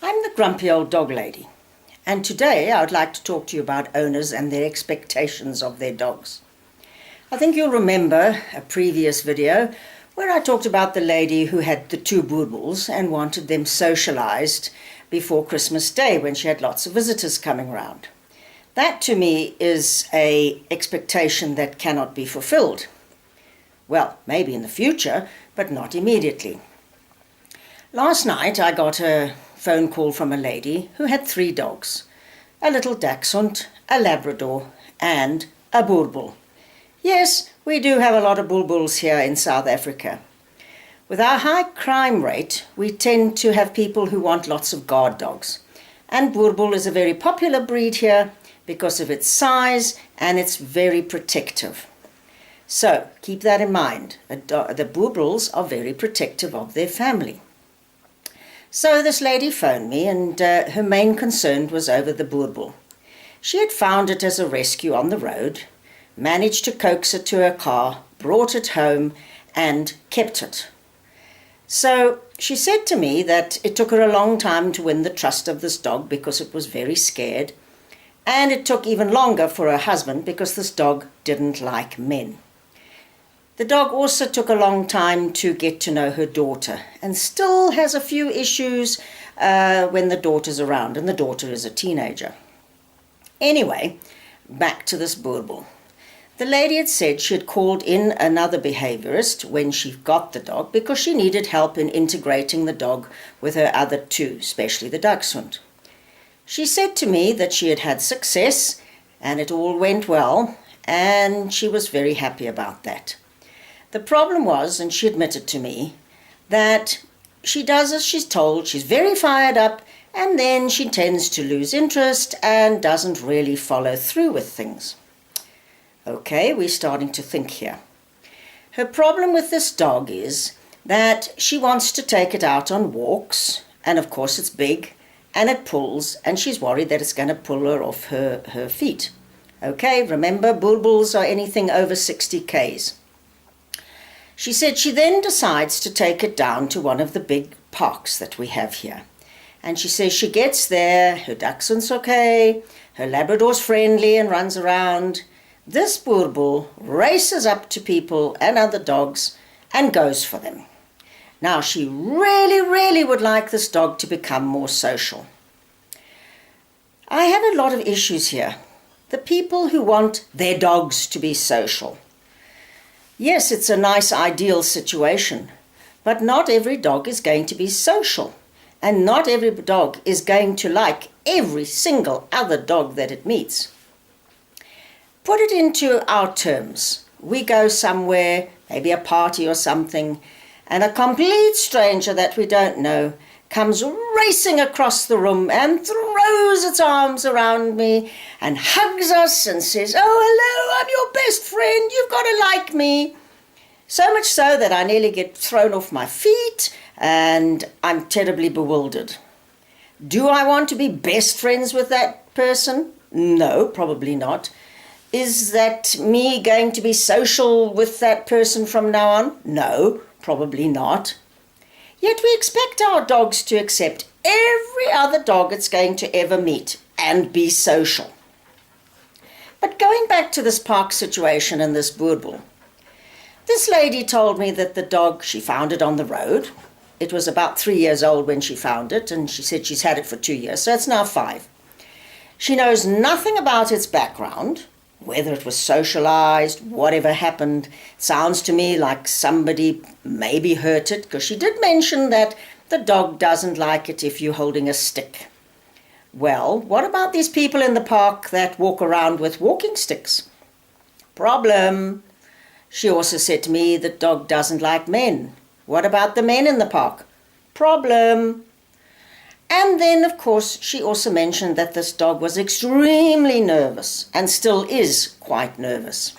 I'm the grumpy old dog lady, and today I would like to talk to you about owners and their expectations of their dogs. I think you'll remember a previous video where I talked about the lady who had the two boodles and wanted them socialized before Christmas Day when she had lots of visitors coming round. That to me is an expectation that cannot be fulfilled. Well, maybe in the future, but not immediately. Last night I got a phone call from a lady who had 3 dogs, a little dachshund, a Labrador and a bulbul. Yes, we do have a lot of bulbuls here in South Africa. With our high crime rate, we tend to have people who want lots of guard dogs. And bulbul is a very popular breed here because of its size and it's very protective. So keep that in mind. The bulbuls are very protective of their family. So this lady phoned me and her main concern was over the bulbul. She had found it as a rescue on the road, managed to coax it to her car, brought it home and kept it. So she said to me that it took her a long time to win the trust of this dog because it was very scared, and it took even longer for her husband because this dog didn't like men. The dog also took a long time to get to know her daughter and still has a few issues when the daughter's around, and the daughter is a teenager. Anyway, back to this bulbul. The lady had said she had called in another behaviourist when she got the dog because she needed help in integrating the dog with her other 2, especially the dachshund. She said to me that she had had success and it all went well, and she was very happy about that. The problem was, and she admitted to me, that she does as she's told, she's very fired up, and then she tends to lose interest and doesn't really follow through with things. Okay, we're starting to think here. Her problem with this dog is that she wants to take it out on walks, and of course it's big, and it pulls, and she's worried that it's going to pull her off her feet. Okay, remember, bulbuls are anything over 60 k's. She said she then decides to take it down to one of the big parks that we have here. And she says she gets there, her dachshund's okay, her Labrador's friendly and runs around. This bulbul races up to people and other dogs and goes for them. Now she really would like this dog to become more social. I have a lot of issues here. The people who want their dogs to be social. Yes, it's a nice ideal situation, but not every dog is going to be social, and not every dog is going to like every single other dog that it meets. Put it into our terms. We go somewhere, maybe a party or something, and a complete stranger that we don't know comes racing across the room and throws its arms around me and hugs us and says, "Oh, hello, I'm your best friend, you've got to like me." So much so that I nearly get thrown off my feet and I'm terribly bewildered. Do I want to be best friends with that person? No, probably not. Is that me going to be social with that person from now on? No, probably not. Yet we expect our dogs to accept every other dog it's going to ever meet and be social. But going back to this park situation and this bulbul, this lady told me that the dog, she found it on the road. It was about 3 years old when she found it, and she said she's had it for 2 years, so it's now 5. She knows nothing about its background, whether it was socialized, whatever happened. Sounds to me like somebody maybe hurt it, because she did mention that the dog doesn't like it if you're holding a stick. Well, what about these people in the park that walk around with walking sticks? Problem. She also said to me the dog doesn't like men. What about the men in the park? Problem. And then, of course, she also mentioned that this dog was extremely nervous and still is quite nervous.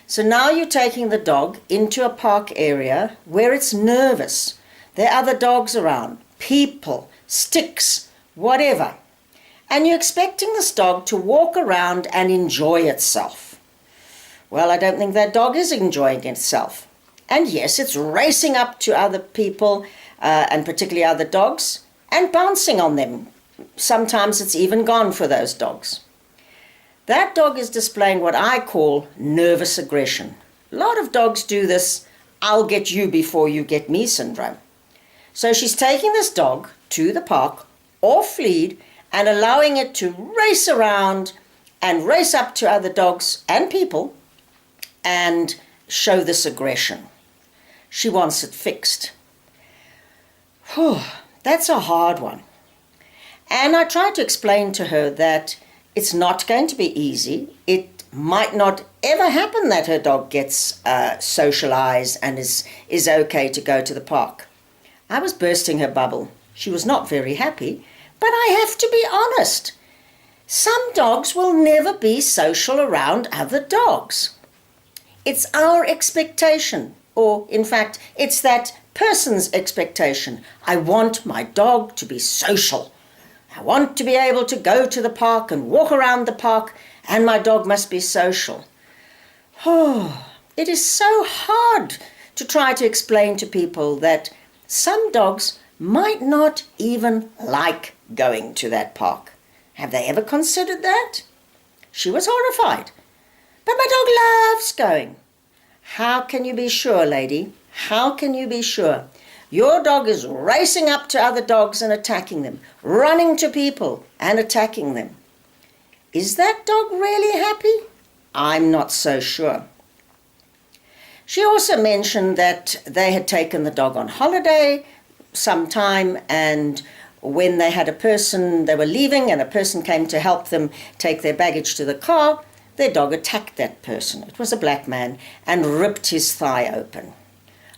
So now you're taking the dog into a park area where it's nervous. There are other dogs around, people, sticks, whatever. And you're expecting this dog to walk around and enjoy itself. Well, I don't think that dog is enjoying itself. And yes, it's racing up to other people and particularly other dogs, and bouncing on them. Sometimes it's even gone for those dogs. That dog is displaying what I call nervous aggression. A lot of dogs do this "I'll get you before you get me" syndrome. So she's taking this dog to the park, off lead, and allowing it to race around and race up to other dogs and people and show this aggression. She wants it fixed. Whew, that's a hard one. And I tried to explain to her that it's not going to be easy. It might not ever happen that her dog gets socialized and is okay to go to the park. I was bursting her bubble. She was not very happy, but I have to be honest. Some dogs will never be social around other dogs. It's our expectation, or in fact, it's that person's expectation. I want my dog to be social. I want to be able to go to the park and walk around the park, and my dog must be social. Oh, it is so hard to try to explain to people that some dogs might not even like going to that park. Have they ever considered that? She was horrified. But my dog loves going. How can you be sure, lady? How can you be sure? Your dog is racing up to other dogs and attacking them, running to people and attacking them. Is that dog really happy? I'm not so sure. She also mentioned that they had taken the dog on holiday sometime, and when they had a person, they were leaving and a person came to help them take their baggage to the car, their dog attacked that person. It was a black man and ripped his thigh open.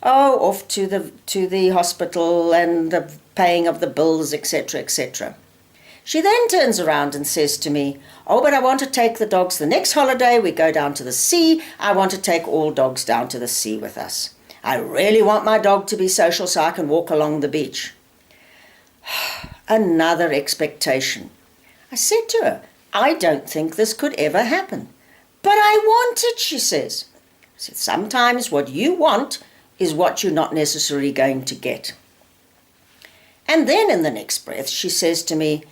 Oh, off to the hospital and the paying of the bills, etc., etc. She then turns around and says to me, "Oh, but I want to take the dogs the next holiday. We go down to the sea. I want to take all dogs down to the sea with us. I really want my dog to be social so I can walk along the beach." Another expectation. I said to her, "I don't think this could ever happen." "But I want it," she says. I said, "Sometimes what you want is what you're not necessarily going to get." And then in the next breath, she says to me,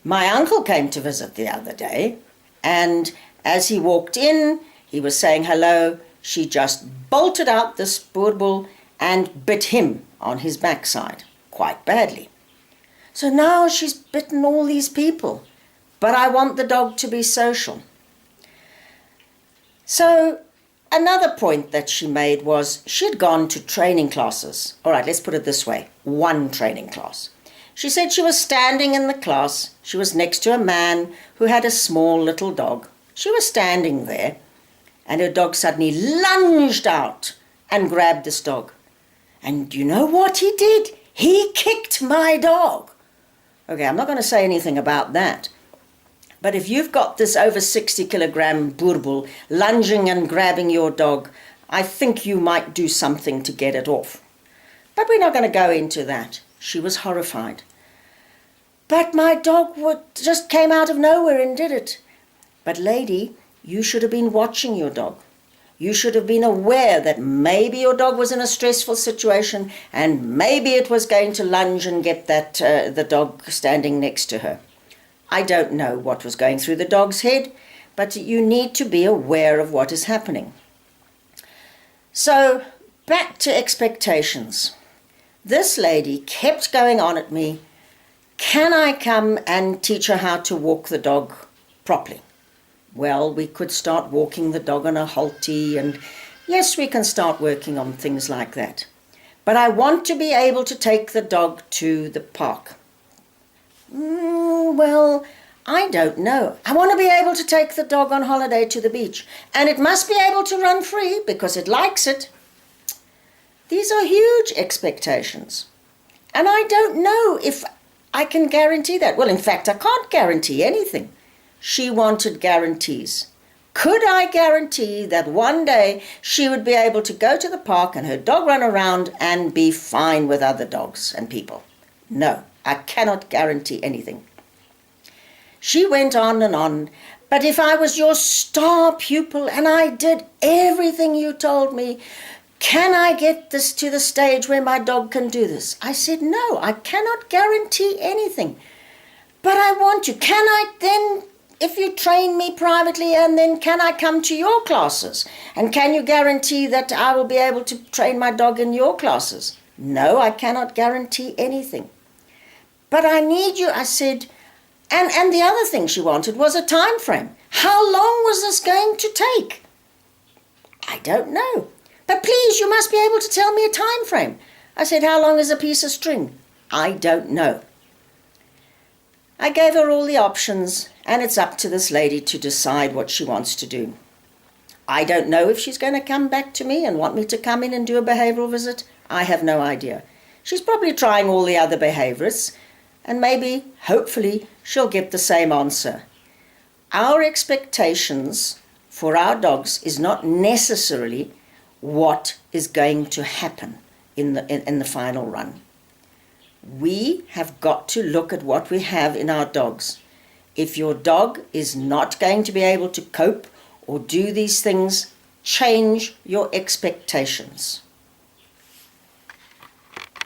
"My uncle came to visit the other day, and as he walked in, he was saying hello. She just bolted out this boerboel and bit him on his backside quite badly. So now she's bitten all these people, but I want the dog to be social." So another point that she made was she had gone to training classes. All right, let's put it this way, one training class. She said she was standing in the class. She was next to a man who had a small little dog. She was standing there, and her dog suddenly lunged out and grabbed this dog. And you know what he did? He kicked my dog. Okay, I'm not going to say anything about that. But if you've got this over 60-kilogram boerboel lunging and grabbing your dog, I think you might do something to get it off. But we're not going to go into that. She was horrified. "But my dog just came out of nowhere and did it." But lady, you should have been watching your dog. You should have been aware that maybe your dog was in a stressful situation and maybe it was going to lunge and get the dog standing next to her. I don't know what was going through the dog's head, but you need to be aware of what is happening. So, back to expectations. This lady kept going on at me, "Can I come and teach her how to walk the dog properly?" Well, we could start walking the dog on a halty, and yes, we can start working on things like that. But I want to be able to take the dog to the park. Well, I don't know. I want to be able to take the dog on holiday to the beach, and it must be able to run free because it likes it. These are huge expectations, and I don't know if I can guarantee that. Well, in fact, I can't guarantee anything. She wanted guarantees. Could I guarantee that one day she would be able to go to the park and her dog run around and be fine with other dogs and people? No, I cannot guarantee anything. She went on, "But if I was your star pupil and I did everything you told me, can I get this to the stage where my dog can do this? I said, no, I cannot guarantee anything. But I want you. Can I then, if you train me privately, and then can I come to your classes? And can you guarantee that I will be able to train my dog in your classes? No, I cannot guarantee anything. But I need you, I said. And the other thing she wanted was a time frame. How long was this going to take? I don't know. But please, you must be able to tell me a time frame. I said, how long is a piece of string? I don't know. I gave her all the options, and it's up to this lady to decide what she wants to do. I don't know if she's going to come back to me and want me to come in and do a behavioural visit. I have no idea. She's probably trying all the other behaviourists, and maybe, hopefully, she'll get the same answer. Our expectations for our dogs is not necessarily what is going to happen in the final run. We have got to look at what we have in our dogs. If your dog is not going to be able to cope or do these things, change your expectations.